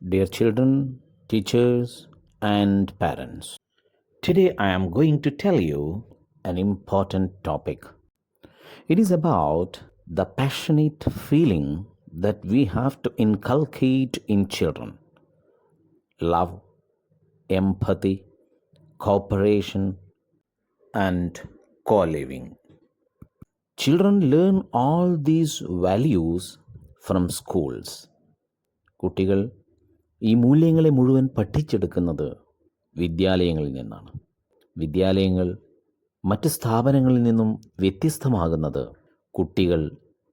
Dear children, teachers, and parents, today I am going to tell you an important topic. It is about the passionate feeling that we have to inculcate in children: love, empathy, cooperation, and co living. Children learn all these values from schools. കുട്ടികൾ ഈ മൂല്യങ്ങളെ മുഴുവൻ പഠിച്ചെടുക്കുന്നത് വിദ്യാലയങ്ങളിൽ നിന്നാണ്. വിദ്യാലയങ്ങൾ മറ്റ് സ്ഥാപനങ്ങളിൽ നിന്നും വ്യത്യസ്തമാകുന്നത് കുട്ടികൾ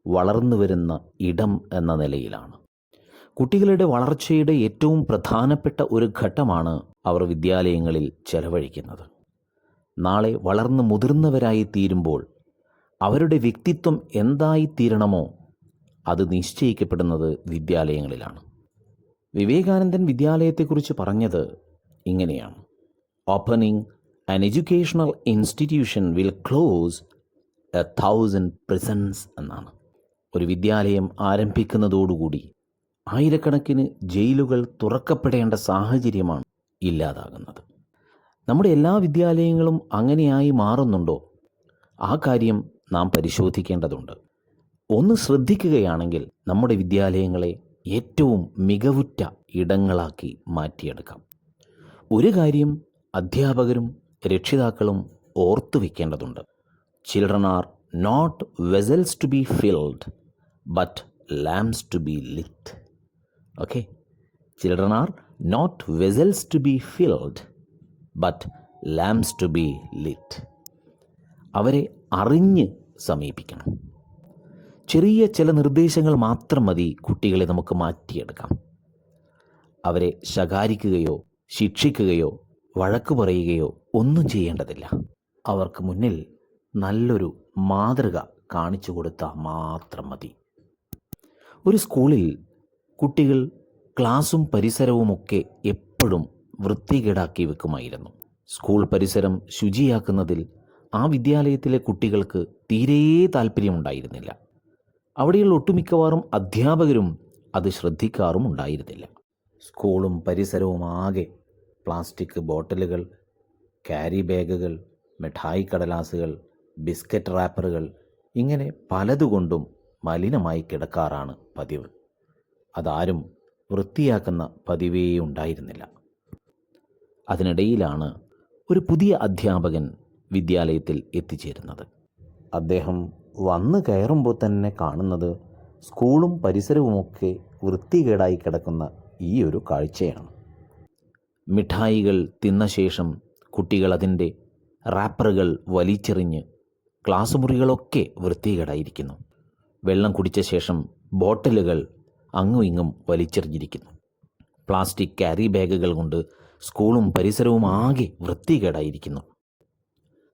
വളർന്നു വരുന്ന ഇടം എന്ന നിലയിലാണ്. കുട്ടികളുടെ വളർച്ചയുടെ ഏറ്റവും പ്രധാനപ്പെട്ട ഒരു ഘട്ടമാണ് അവർ വിദ്യാലയങ്ങളിൽ ചെലവഴിക്കുന്നത്. നാളെ വളർന്ന് മുതിർന്നവരായി തീരുമ്പോൾ അവരുടെ വ്യക്തിത്വം എന്തായിത്തീരണമോ അത് നിശ്ചയിക്കപ്പെടുന്നത് വിദ്യാലയങ്ങളിലാണ്. വിവേകാനന്ദൻ വിദ്യാലയത്തെക്കുറിച്ച് പറഞ്ഞത് ഇങ്ങനെയാണ്: opening an educational institution will close 1,000 prisons എന്നാണ്. ഒരു വിദ്യാലയം ആരംഭിക്കുന്നതോടുകൂടി ആയിരക്കണക്കിന് ജയിലുകൾ തുറക്കപ്പെടേണ്ട സാഹചര്യമാണ് ഇല്ലാതാകുന്നത്. നമ്മുടെ എല്ലാ വിദ്യാലയങ്ങളും അങ്ങനെയായി മാറുന്നുണ്ടോ? ആ കാര്യം നാം പരിശോധിക്കേണ്ടതുണ്ട്. ഒന്ന് ശ്രദ്ധിക്കുകയാണെങ്കിൽ നമ്മുടെ വിദ്യാലയങ്ങളെ ഏറ്റവും മികവുറ്റ ഇടങ്ങളാക്കി മാറ്റിയെടുക്കാം. ഒരു കാര്യം അധ്യാപകരും രക്ഷിതാക്കളും ഓർത്തു വയ്ക്കേണ്ടതുണ്ട്: children are not vessels to be filled but lamps to be lit. Okay, children are not vessels to be filled but lamps to be lit. അവരെ അറിഞ്ഞ് സമീപിക്കണം. ചെറിയ ചില നിർദ്ദേശങ്ങൾ മാത്രം മതി കുട്ടികളെ നമുക്ക് മാറ്റിയെടുക്കാം. അവരെ ശകാരിക്കുകയോ ശിക്ഷിക്കുകയോ വഴക്ക് പറയുകയോ ഒന്നും ചെയ്യേണ്ടതില്ല. അവർക്ക് മുന്നിൽ നല്ലൊരു മാതൃക കാണിച്ചു കൊടുത്താൽ മാത്രം മതി. ഒരു സ്കൂളിൽ കുട്ടികൾ ക്ലാസും പരിസരവുമൊക്കെ എപ്പോഴും വൃത്തികേടാക്കി വെക്കുമായിരുന്നു. സ്കൂൾ പരിസരം ശുചിയാക്കുന്നതിൽ ആ വിദ്യാലയത്തിലെ കുട്ടികൾക്ക് തീരെ താല്പര്യമുണ്ടായിരുന്നില്ല. അവിടെയുള്ള ഒട്ടുമിക്കവാറും അധ്യാപകരും അത് ശ്രദ്ധിക്കാറും ഉണ്ടായിരുന്നില്ല. സ്കൂളും പരിസരവും ആകെ പ്ലാസ്റ്റിക് ബോട്ടിലുകൾ, ക്യാരി ബാഗുകൾ, മിഠായി കടലാസുകൾ, ബിസ്ക്കറ്റ് റാപ്പറുകൾ, ഇങ്ങനെ പലതുകൊണ്ടും മലിനമായി കിടക്കാറാണ് പതിവ്. അതാരും വൃത്തിയാക്കുന്ന പതിവേ ഉണ്ടായിരുന്നില്ല. അതിനിടയിലാണ് ഒരു പുതിയ അധ്യാപകൻ വിദ്യാലയത്തിൽ എത്തിച്ചേരുന്നത്. അദ്ദേഹം വന്നു കയറുമ്പോൾ തന്നെ കാണുന്നത് സ്കൂളും പരിസരവുമൊക്കെ വൃത്തികേടായി കിടക്കുന്ന ഈ ഒരു കാഴ്ചയാണ്. മിഠായികൾ തിന്ന ശേഷം കുട്ടികൾ അതിൻ്റെ റാപ്പറുകൾ വലിച്ചെറിഞ്ഞ് ക്ലാസ് മുറികളൊക്കെ വൃത്തികേടായിരിക്കുന്നു. വെള്ളം കുടിച്ച ശേഷം ബോട്ടിലുകൾ അങ്ങും ഇങ്ങും വലിച്ചെറിഞ്ഞിരിക്കുന്നു. പ്ലാസ്റ്റിക് ക്യാരി ബാഗുകൾ കൊണ്ട് സ്കൂളും പരിസരവും ആകെ വൃത്തികേടായിരിക്കുന്നു.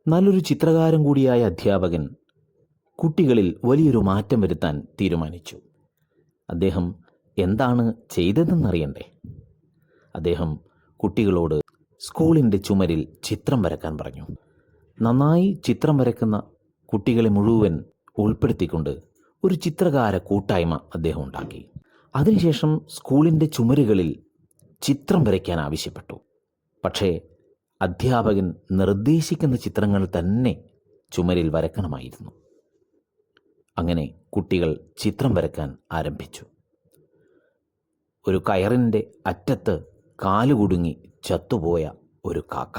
നല്ലൊരു ചിത്രകാരൻ കൂടിയായ അധ്യാപകൻ കുട്ടികളിൽ വലിയൊരു മാറ്റം വരുത്താൻ തീരുമാനിച്ചു. അദ്ദേഹം എന്താണ് ചെയ്തതെന്നറിയണ്ടേ? അദ്ദേഹം കുട്ടികളോട് സ്കൂളിൻ്റെ ചുമരിൽ ചിത്രം വരക്കാൻ പറഞ്ഞു. നന്നായി ചിത്രം വരക്കുന്ന കുട്ടികളെ മുഴുവൻ ഉൾപ്പെടുത്തിക്കൊണ്ട് ഒരു ചിത്രകാര കൂട്ടായ്മ അദ്ദേഹം ഉണ്ടാക്കി. അതിനുശേഷം സ്കൂളിൻ്റെ ചുമരുകളിൽ ചിത്രം വരയ്ക്കാൻ ആവശ്യപ്പെട്ടു. പക്ഷേ അധ്യാപകൻ നിർദ്ദേശിക്കുന്ന ചിത്രങ്ങൾ തന്നെ ചുമരിൽ വരക്കണമായിരുന്നു. അങ്ങനെ കുട്ടികൾ ചിത്രം വരക്കാൻ ആരംഭിച്ചു. ഒരു കയറിൻ്റെ അറ്റത്ത് കാലുകുടുങ്ങി ചത്തുപോയ ഒരു കാക്ക,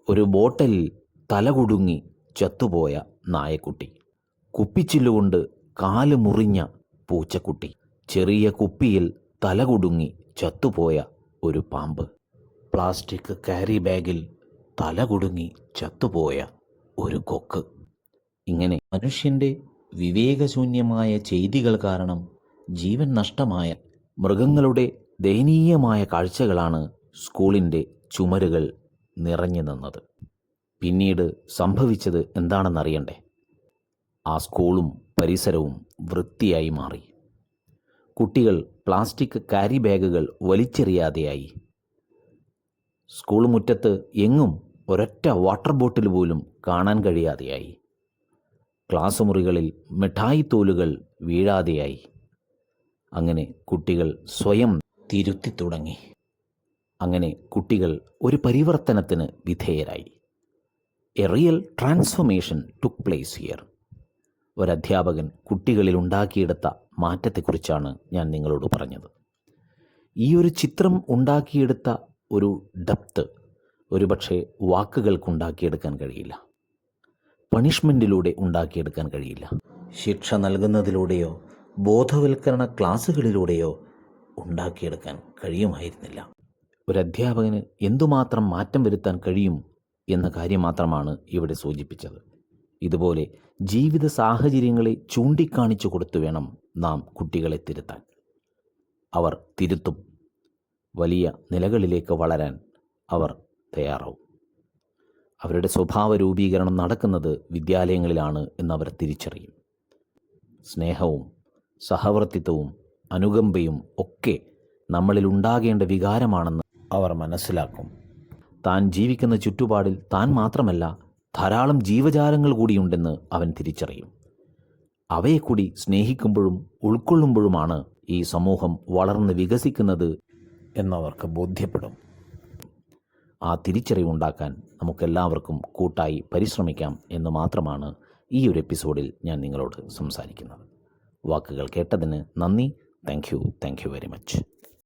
ഒരു ബോട്ടലിൽ തലകുടുങ്ങി ചത്തുപോയ നായക്കുട്ടി, കുപ്പിച്ചില്ലുകൊണ്ട് കാല് മുറിഞ്ഞ പൂച്ചക്കുട്ടി, ചെറിയ കുപ്പിയിൽ തലകുടുങ്ങി ചത്തുപോയ ഒരു പാമ്പ്, പ്ലാസ്റ്റിക് ക്യാരി ബാഗിൽ തലകുടുങ്ങി ചത്തുപോയ ഒരു കൊക്ക്. ഇങ്ങനെ മനുഷ്യൻ്റെ വിവേകശൂന്യമായ ചെയ്തികൾ കാരണം ജീവൻ നഷ്ടമായ മൃഗങ്ങളുടെ ദയനീയമായ കാഴ്ചകളാണ് സ്കൂളിൻ്റെ ചുമരുകൾ നിറഞ്ഞു നിന്നത്. പിന്നീട് സംഭവിച്ചത് എന്താണെന്നറിയണ്ടേ? ആ സ്കൂളും പരിസരവും വൃത്തിയായി മാറി. കുട്ടികൾ പ്ലാസ്റ്റിക് ക്യാരി ബാഗുകൾ വലിച്ചെറിയാതെയായി. സ്കൂൾ മുറ്റത്ത് എങ്ങും ഒരൊറ്റ വാട്ടർ ബോട്ടിൽ പോലും കാണാൻ കഴിയാതെയായി. ക്ലാസ് മുറികളിൽ മിഠായി തോലുകൾ വീഴാതെയായി. അങ്ങനെ കുട്ടികൾ സ്വയം തിരുത്തി തുടങ്ങി. അങ്ങനെ കുട്ടികൾ ഒരു പരിവർത്തനത്തിന് വിധേയരായി. A real transformation took place here. ഒരധ്യാപകൻ കുട്ടികളിൽ ഉണ്ടാക്കിയെടുത്ത മാറ്റത്തെക്കുറിച്ചാണ് ഞാൻ നിങ്ങളോട് പറഞ്ഞത്. ഈ ഒരു ചിത്രം ഉണ്ടാക്കിയെടുത്ത ഒരു ഡെപ്ത് ഒരുപക്ഷെ വാക്കുകൾക്കുണ്ടാക്കിയെടുക്കാൻ കഴിയില്ല, പണിഷ്മെൻറ്റിലൂടെ ഉണ്ടാക്കിയെടുക്കാൻ കഴിയില്ല, ശിക്ഷ നൽകുന്നതിലൂടെയോ ബോധവൽക്കരണ ക്ലാസ്സുകളിലൂടെയോ ഉണ്ടാക്കിയെടുക്കാൻ കഴിയുമായിരുന്നില്ല. ഒരധ്യാപകന് എന്തുമാത്രം മാറ്റം വരുത്താൻ കഴിയും എന്ന കാര്യം മാത്രമാണ് ഇവിടെ സൂചിപ്പിച്ചത്. ഇതുപോലെ ജീവിത സാഹചര്യങ്ങളെ ചൂണ്ടിക്കാണിച്ചു കൊടുത്തു വേണം നാം കുട്ടികളെ തിരുത്താൻ. അവർ തിരുത്തും. വലിയ നിലകളിലേക്ക് വളരാൻ അവർ തയ്യാറാവും. അവരുടെ സ്വഭാവ രൂപീകരണം നടക്കുന്നത് വിദ്യാലയങ്ങളിലാണ് എന്നവർ തിരിച്ചറിയും. സ്നേഹവും സഹവർത്തിത്വവും അനുകമ്പയും ഒക്കെ നമ്മളിൽ ഉണ്ടാകേണ്ട വികാരമാണെന്ന് അവർ മനസ്സിലാക്കും. താൻ ജീവിക്കുന്ന ചുറ്റുപാടിൽ താൻ മാത്രമല്ല, ധാരാളം ജീവജാലങ്ങൾ കൂടിയുണ്ടെന്ന് അവൻ തിരിച്ചറിയും. അവയെ കൂടി സ്നേഹിക്കുമ്പോഴും ഉൾക്കൊള്ളുമ്പോഴുമാണ് ഈ സമൂഹം വളർന്ന് വികസിക്കുന്നത് എന്നവർക്ക് ബോധ്യപ്പെടും. ആ തിരിച്ചറിവുണ്ടാക്കാൻ നമുക്കെല്ലാവർക്കും കൂട്ടായി പരിശ്രമിക്കാം എന്ന് മാത്രമാണ് ഈ ഒരു എപ്പിസോഡിൽ ഞാൻ നിങ്ങളോട് സംസാരിക്കുന്നത്. വാക്കുകൾ കേട്ടതിന് നന്ദി. Thank you very much.